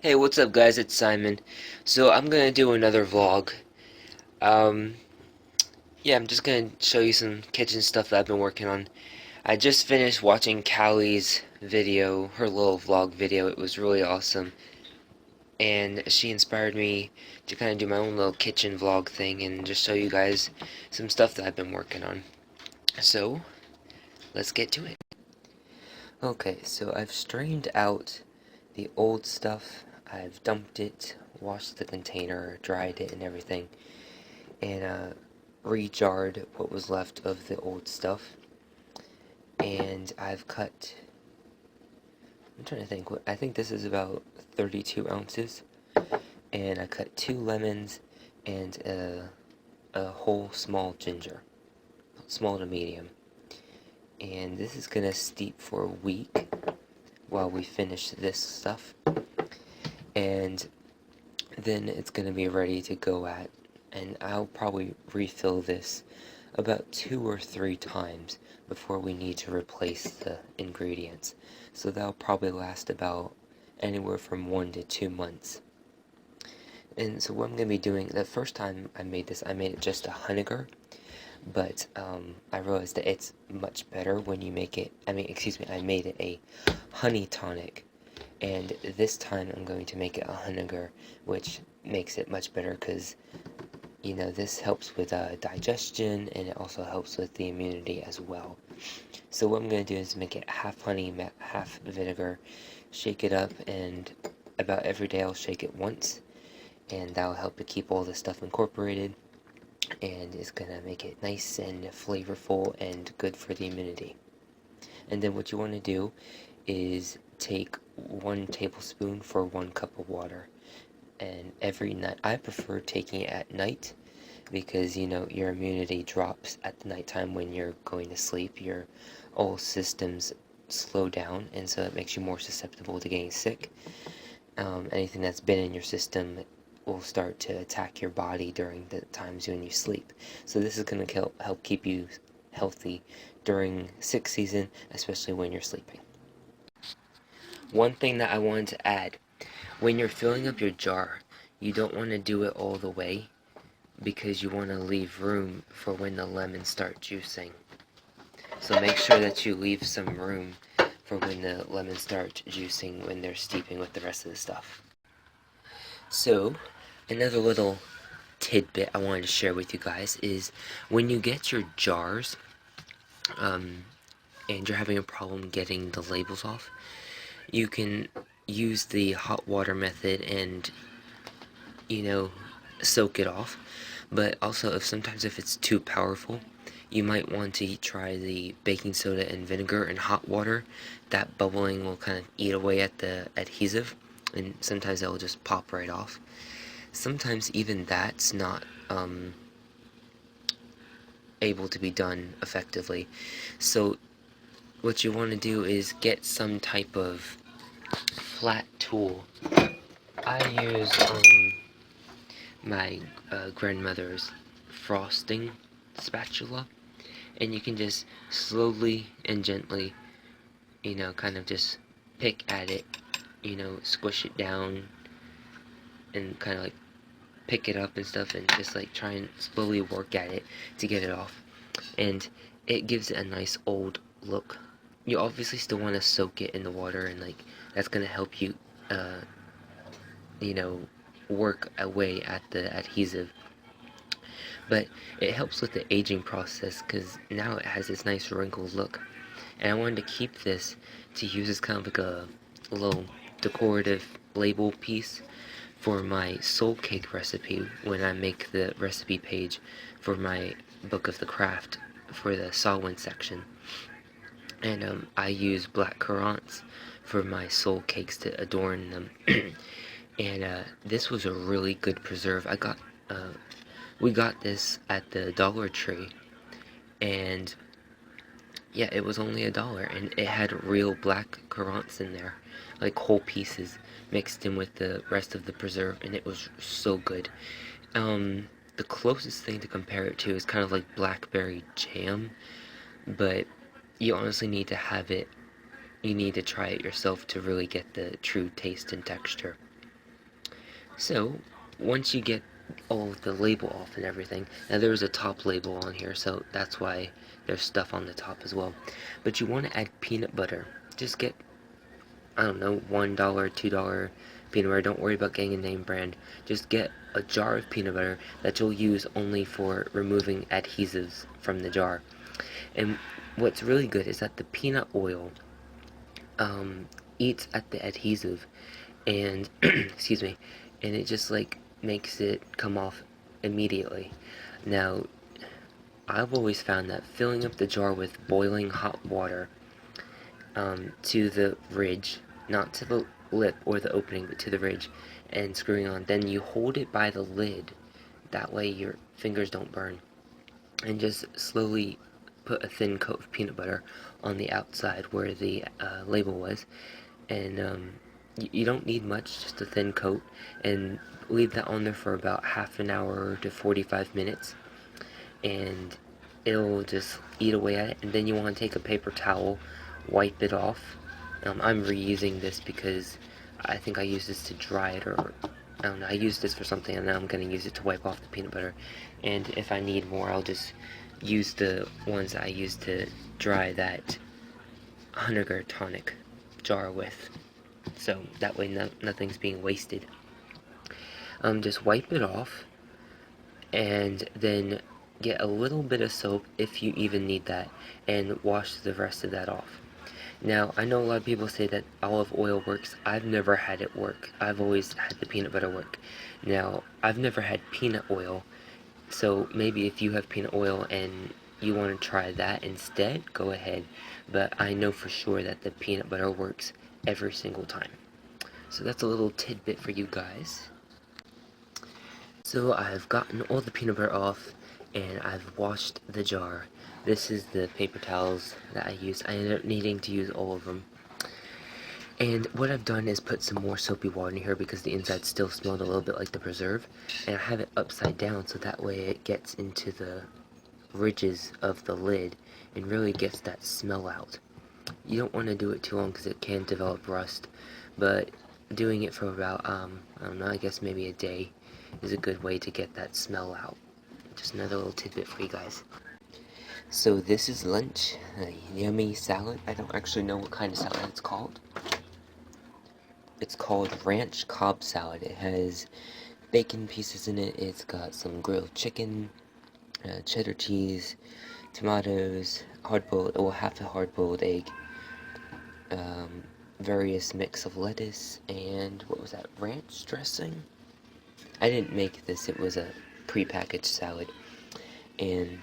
Hey, what's up guys? It's Simon. So I'm gonna do another vlog. Um, yeah, I'm just gonna show you some kitchen stuff that I've been working on. I just finished watching Callie's video, her little vlog video. It was really awesome. And she inspired me to kind of do my own little kitchen vlog thing and just show you guys some stuff that I've been working on. So, let's get to it. Okay, so I've strained out the old stuff. I've dumped it, washed the container, dried it and everything, and re-jarred what was left of the old stuff. And I've cut, I'm trying to think, I think this is about 32 ounces. And I cut 2 lemons and a whole small ginger, small to medium. And this is gonna steep for a week while we finish this stuff. And then it's gonna be ready to go at, and I'll probably refill this about 2 or 3 times before we need to replace the ingredients. So that'll probably last about anywhere from 1 to 2 months. And so what I'm going to be doing, the first time I made this, I made it just a vinegar, but I realized that it's much better when you make it, I made it a honey tonic. And this time I'm going to make it a vinegar, which makes it much better because, you know, this helps with digestion, and it also helps with the immunity as well. So what I'm going to do is make it half honey, half vinegar, shake it up, and about every day I'll shake it once, and that'll help to keep all the stuff incorporated, and it's going to make it nice and flavorful and good for the immunity. And then what you want to do is take 1 tablespoon for 1 cup of water. And every night, I prefer taking it at night because, you know, your immunity drops at the nighttime when you're going to sleep. Your whole systems slow down, and so it makes you more susceptible to getting sick. Anything that's been in your system will start to attack your body during the times when you sleep. So this is going to help keep you healthy during sick season, especially when you're sleeping. One thing that I wanted to add, when you're filling up your jar, you don't want to do it all the way because you want to leave room for when the lemons start juicing. So make sure that you leave some room for when the lemons start juicing when they're steeping with the rest of the stuff. So, another little tidbit I wanted to share with you guys is when you get your jars and you're having a problem getting the labels off, you can use the hot water method and, you know, soak it off. But also, if it's too powerful, you might want to try the baking soda and vinegar and hot water. That bubbling will kind of eat away at the adhesive, and sometimes it will just pop right off. Sometimes even that's not able to be done effectively. So what you want to do is get some type of flat tool. I use my grandmother's frosting spatula, and you can just slowly and gently, you know, kind of just pick at it, you know, squish it down and kind of like pick it up and stuff, and just like try and slowly work at it to get it off. And it gives it a nice old look. You obviously still want to soak it in the water, and like that's gonna help you you know, work away at the adhesive. But it helps with the aging process because now it has this nice wrinkled look. And I wanted to keep this to use as kind of like a little decorative label piece for my soul cake recipe when I make the recipe page for my book of the craft for the Samhain section. And I use black currants for my soul cakes to adorn them. And this was a really good preserve. We got this at the Dollar Tree, and yeah, it was only $1, and it had real black currants in there, like whole pieces mixed in with the rest of the preserve, and it was so good. The closest thing to compare it to is kind of like blackberry jam, but you honestly need to try it yourself to really get the true taste and texture. So, once you get all of the label off and everything, now there's a top label on here, so that's why there's stuff on the top as well. But you want to add peanut butter. Just get, I don't know, $1, $2 peanut butter. Don't worry about getting a name brand. Just get a jar of peanut butter that you'll use only for removing adhesives from the jar. And what's really good is that the peanut oil eats at the adhesive, and excuse me, and it just like makes it come off immediately. Now, I've always found that filling up the jar with boiling hot water to the ridge, not to the lip or the opening, but to the ridge, and screwing on, then you hold it by the lid. That way your fingers don't burn. And just slowly put a thin coat of peanut butter on the outside where the label was. And you don't need much, just a thin coat. And leave that on there for about half an hour to 45 minutes. And it'll just eat away at it. And then you want to take a paper towel, wipe it off. I'm reusing this because I think I used this to dry it, or I don't know, I used this for something and now I'm going to use it to wipe off the peanut butter. And if I need more, I'll just use the ones that I used to dry that vinegar tonic jar with. So that way nothing's being wasted. Just wipe it off and then get a little bit of soap if you even need that, and wash the rest of that off. Now, I know a lot of people say that olive oil works. I've never had it work. I've always had the peanut butter work. Now, I've never had peanut oil, so maybe if you have peanut oil and you want to try that instead, go ahead. But I know for sure that the peanut butter works every single time. So that's a little tidbit for you guys. So I've gotten all the peanut butter off, and I've washed the jar. This is the paper towels that I used. I ended up needing to use all of them. And what I've done is put some more soapy water in here because the inside still smelled a little bit like the preserve. And I have it upside down so that way it gets into the ridges of the lid and really gets that smell out. You don't want to do it too long because it can develop rust. But doing it for about, I don't know, I guess maybe a day is a good way to get that smell out. Just another little tidbit for you guys. So this is lunch, a yummy salad. I don't actually know what kind of salad it's called. It's called ranch Cobb salad. It has bacon pieces in it. It's got some grilled chicken, cheddar cheese, tomatoes, half a hard-boiled egg, various mix of lettuce, and what was that, ranch dressing? I didn't make this. It was a pre-packaged salad, and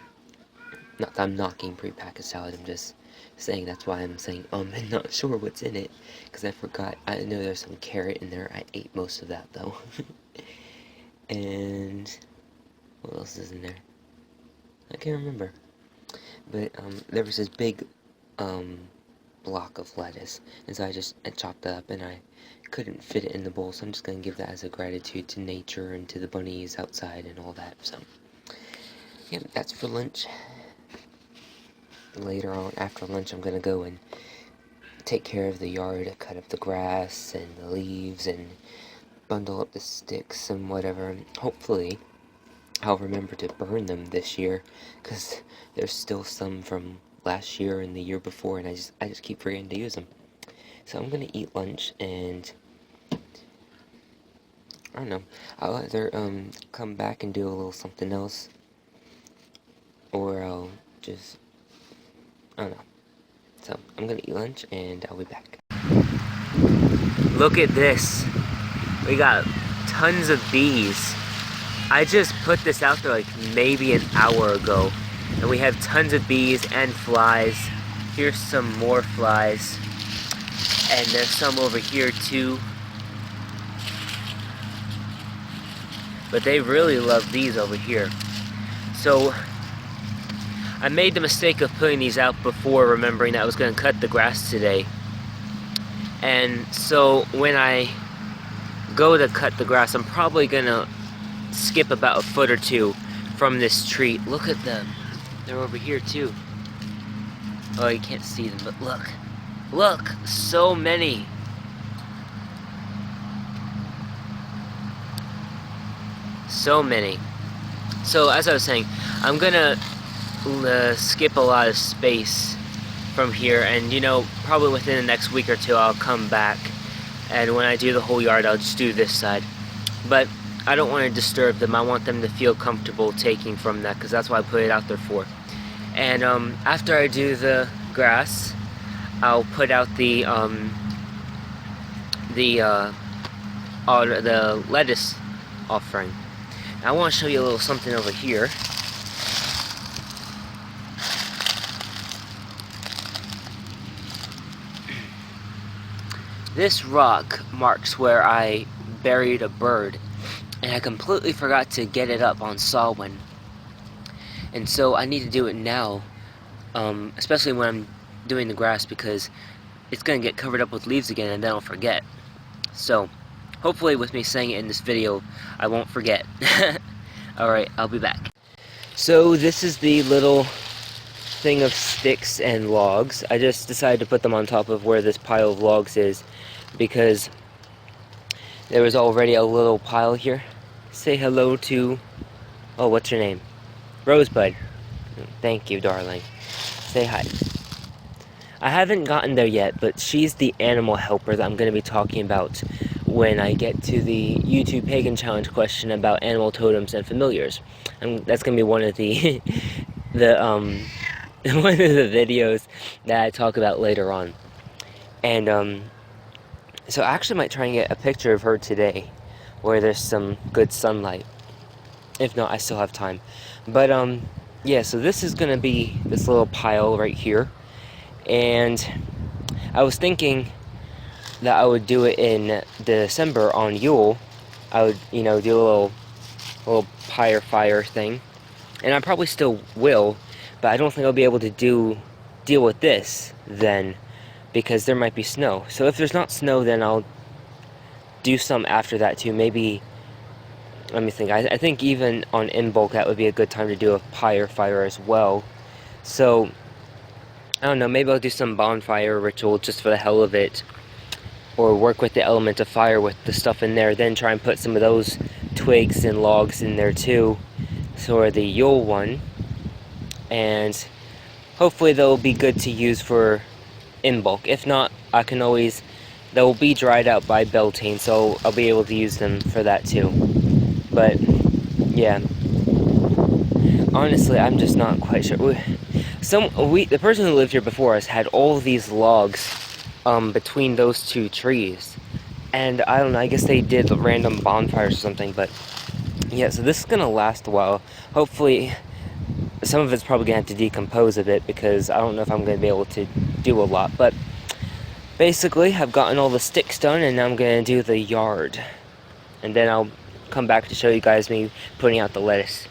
not that I'm knocking pre-packaged salad, I'm just saying that's why I'm saying I'm not sure what's in it, because I forgot. I know there's some carrot in there. I ate most of that though. And what else is in there? I can't remember. But there was this big block of lettuce, and so I chopped that up, and I couldn't fit it in the bowl, so I'm just gonna give that as a gratitude to nature and to the bunnies outside and all that. So yeah, that's for lunch. Later on, after lunch, I'm gonna go and take care of the yard, cut up the grass and the leaves, and bundle up the sticks and whatever. Hopefully, I'll remember to burn them this year, because there's still some from last year and the year before, and I just keep forgetting to use them. So I'm gonna eat lunch, and I don't know. I'll either come back and do a little something else, or I'll just, I don't know. So I'm gonna eat lunch, and I'll be back. Look at this. We got tons of bees. I just put this out there like maybe an hour ago, and we have tons of bees and flies. Here's some more flies, and there's some over here too. But they really love these over here. So I made the mistake of putting these out before, remembering that I was going to cut the grass today. And so when I go to cut the grass, I'm probably going to skip about a foot or two from this tree. Look at them. They're over here too. Oh, you can't see them, but look. Look, so many. so many. So as I was saying, I'm gonna skip a lot of space from here, and you know, probably within the next week or two I'll come back, and when I do the whole yard I'll just do this side. But I don't want to disturb them. I want them to feel comfortable taking from that, because that's what I put it out there for. And after I do the grass, I'll put out the lettuce offering. Now, I want to show you a little something over here. This rock marks where I buried a bird, and I completely forgot to get it up on Sawin. And so I need to do it now, especially when I'm doing the grass, because it's going to get covered up with leaves again and then I'll forget. So, hopefully with me saying it in this video, I won't forget. Alright, I'll be back. So this is the little thing of sticks and logs. I just decided to put them on top of where this pile of logs is, because there was already a little pile here. Say hello to... oh, what's your name? Rosebud. Thank you, darling. Say hi. I haven't gotten there yet, but she's the animal helper that I'm going to be talking about when I get to the YouTube Pagan Challenge question about animal totems and familiars. And that's going to be one of the one of the videos that I talk about later on. And so I actually might try and get a picture of her today where there's some good sunlight. If not, I still have time. But yeah, so this is going to be this little pile right here. And I was thinking that I would do it in December on Yule. I would, you know, do a little pyre fire thing. And I probably still will, but I don't think I'll be able to deal with this then, because there might be snow. So if there's not snow, then I'll do some after that too. Maybe, let me think, I think even on Imbolc that would be a good time to do a pyre fire as well. So I don't know, maybe I'll do some bonfire ritual just for the hell of it, or work with the element of fire with the stuff in there, then try and put some of those twigs and logs in there too, for the Yule one, and hopefully they'll be good to use for Imbolc. If not, I can always, they'll be dried out by Beltane, so I'll be able to use them for that too. But yeah, honestly, I'm just not quite sure. The person who lived here before us had all these logs between those two trees, and I don't know, I guess they did random bonfires or something. But yeah, so this is gonna last a while. Hopefully some of it's probably gonna have to decompose a bit, because I don't know if I'm gonna be able to do a lot. But basically, I've gotten all the sticks done, and now I'm gonna do the yard, and then I'll come back to show you guys me putting out the lettuce.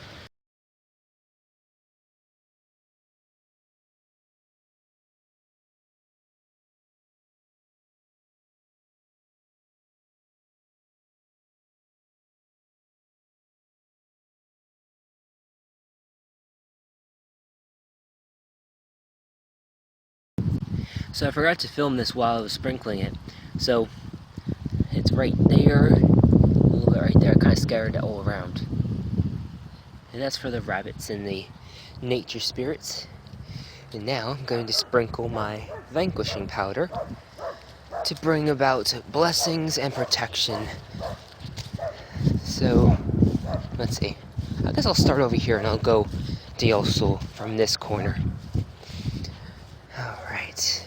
So I forgot to film this while I was sprinkling it. So it's right there, a little bit right there, kind of scattered it all around. And that's for the rabbits and the nature spirits. And now I'm going to sprinkle my vanquishing powder to bring about blessings and protection. So let's see. I guess I'll start over here and I'll go Diosul from this corner. Alright.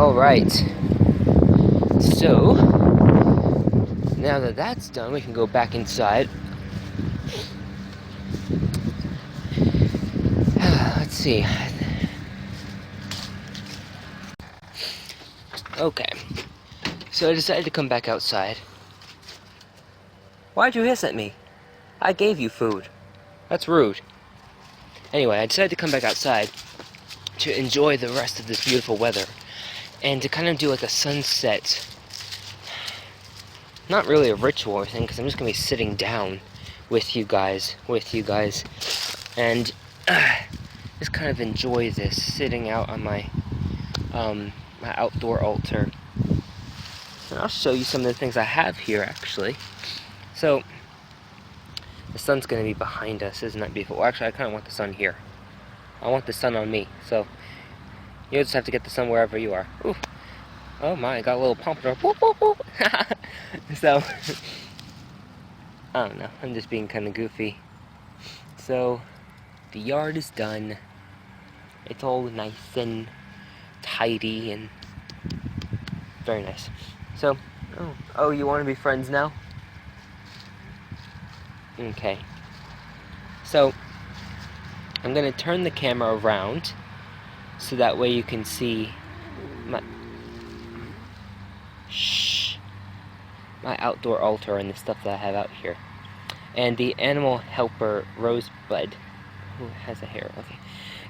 Alright, so now that that's done, we can go back inside. Let's see. Okay, so I decided to come back outside. Why'd you hiss at me? I gave you food. That's rude. Anyway, I decided to come back outside to enjoy the rest of this beautiful weather and to kind of do like a sunset. Not really a ritual or thing, because I'm just gonna be sitting down with you guys, and just kind of enjoy this, sitting out on my my outdoor altar. And I'll show you some of the things I have here, actually. So the sun's gonna be behind us, isn't that beautiful? Well, actually, I kind of want the sun here. I want the sun on me, so you'll just have to get the sun wherever you are. Ooh. Oh my, I got a little pompadour. Whoop, whoop, whoop. So, I don't know, I'm just being kind of goofy. So, the yard is done. It's all nice and tidy and very nice. So, oh, you want to be friends now? Okay. So, I'm going to turn the camera around so that way you can see my outdoor altar and the stuff that I have out here. And the animal helper Rosebud, who has a hair, okay,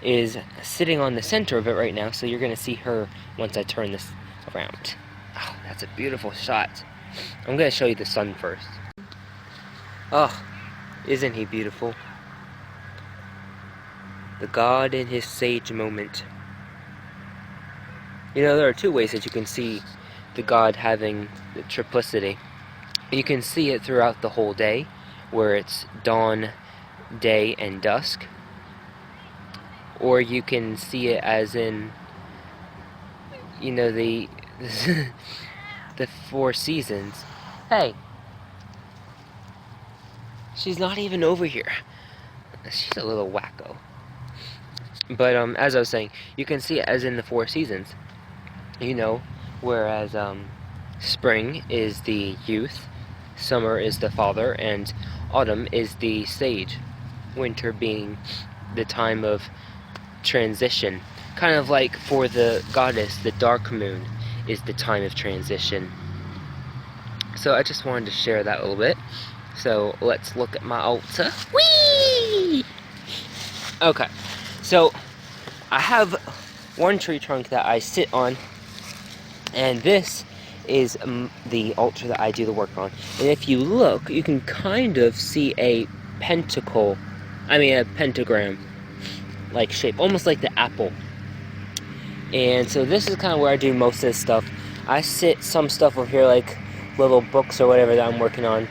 is sitting on the center of it right now, so you're going to see her once I turn this around. Oh, that's a beautiful shot. I'm going to show you the sun first. Oh, isn't he beautiful? The god in his sage moment. You know, there are two ways that you can see the god having the triplicity. You can see it throughout the whole day, where it's dawn, day, and dusk. Or you can see it as in, you know, the the 4 seasons. Hey, she's not even over here. She's a little wacko. But as I was saying, you can see it as in the 4 seasons. You know, whereas spring is the youth, summer is the father, and autumn is the sage. Winter being the time of transition. Kind of like for the goddess, the dark moon is the time of transition. So I just wanted to share that a little bit. So let's look at my altar. Whee! Okay, so I have one tree trunk that I sit on, and this is the altar that I do the work on. And if you look, you can kind of see a pentagram like shape, almost like the apple. And so this is kind of where I do most of this stuff. I sit some stuff over here, like little books or whatever that I'm working on.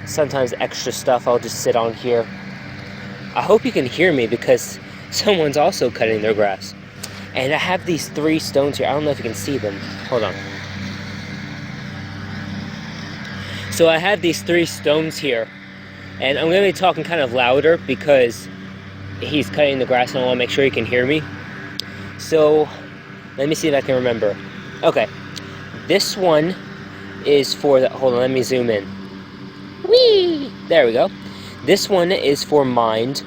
Sometimes extra stuff I'll just sit on here. I hope you can hear me because someone's also cutting their grass. And I have these 3 stones here. I don't know if you can see them. Hold on. So I have these 3 stones here. And I'm going to be talking kind of louder because he's cutting the grass and I want to make sure he can hear me. So, let me see if I can remember. Okay. This one is for the... Hold on, let me zoom in. Whee! There we go. This one is for mind.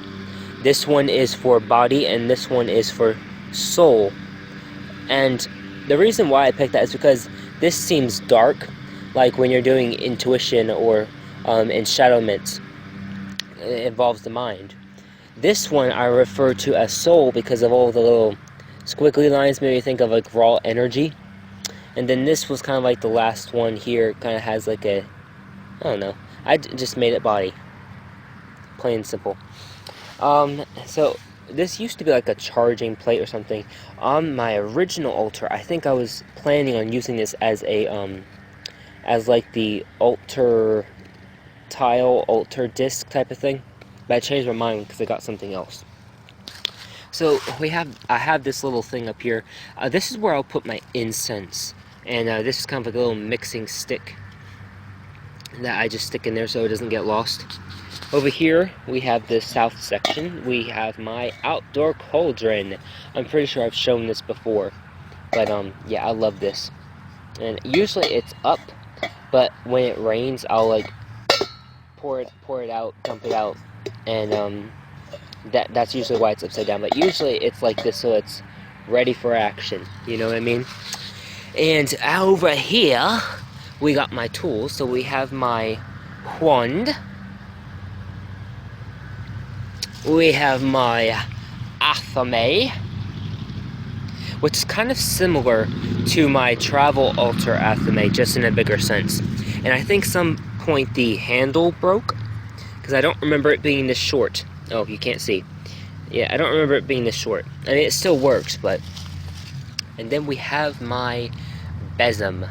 This one is for body. And this one is for soul. And the reason why I picked that is because this seems dark, like when you're doing intuition or enshadowments. It involves the mind. This one I refer to as soul because of all the little squiggly lines, made me think of like raw energy. And then this was kind of like the last one here, kind of has like a, I don't know, I just made it body, plain and simple. So this used to be like a charging plate or something. On my original altar, I think I was planning on using this as a as like the altar tile, altar disc type of thing, but I changed my mind because I got something else. So I have this little thing up here. This is where I'll put my incense, and this is kind of like a little mixing stick that I just stick in there so it doesn't get lost. Over here we have the south section. We have my outdoor cauldron. I'm pretty sure I've shown this before, But yeah, I love this. And usually it's up, but when it rains, I'll like pour it out, dump it out, and that's usually why it's upside down. But usually it's like this, so it's ready for action. You know what I mean? And over here, we got my tools. So we have my wand. We have my athame, which is kind of similar to my travel altar athame, just in a bigger sense. And I think some point the handle broke, because I don't remember it being this short. Oh, you can't see. Yeah, I don't remember it being this short. I mean, it still works, but... And then we have my besom.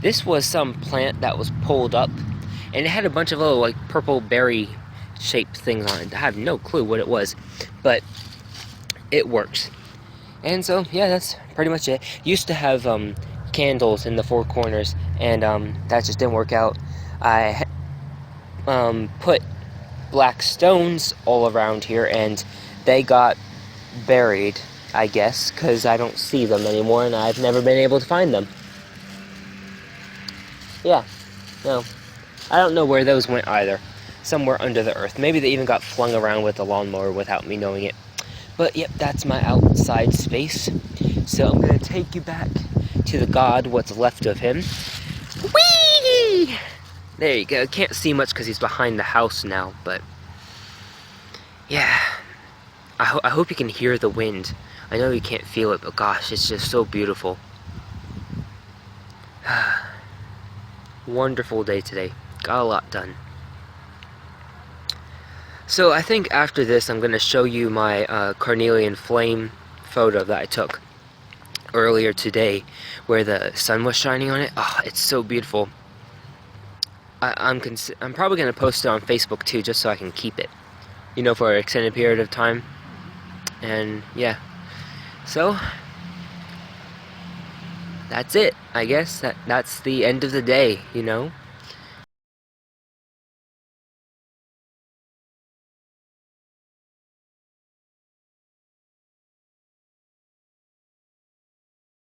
This was some plant that was pulled up, and it had a bunch of little, like, purple berry-shaped things on it. I have no clue what it was, but it works. And so, yeah, that's pretty much it. Used to have candles in the four corners, and that just didn't work out. I put black stones all around here, and they got buried, I guess, because I don't see them anymore, and I've never been able to find them. Yeah, no, I don't know where those went either. Somewhere under the earth. Maybe they even got flung around with a lawnmower without me knowing it. But, yep, that's my outside space. So I'm going to take you back to the god, what's left of him. Whee! There you go. Can't see much because he's behind the house now, but... yeah. I hope you can hear the wind. I know you can't feel it, but gosh, it's just so beautiful. Wonderful day today. Got a lot done. So I think after this, I'm going to show you my carnelian flame photo that I took earlier today, where the sun was shining on it. Oh, it's so beautiful. I'm probably going to post it on Facebook too, just so I can keep it, you know, for an extended period of time. And yeah, so that's it. I guess that's the end of the day, you know.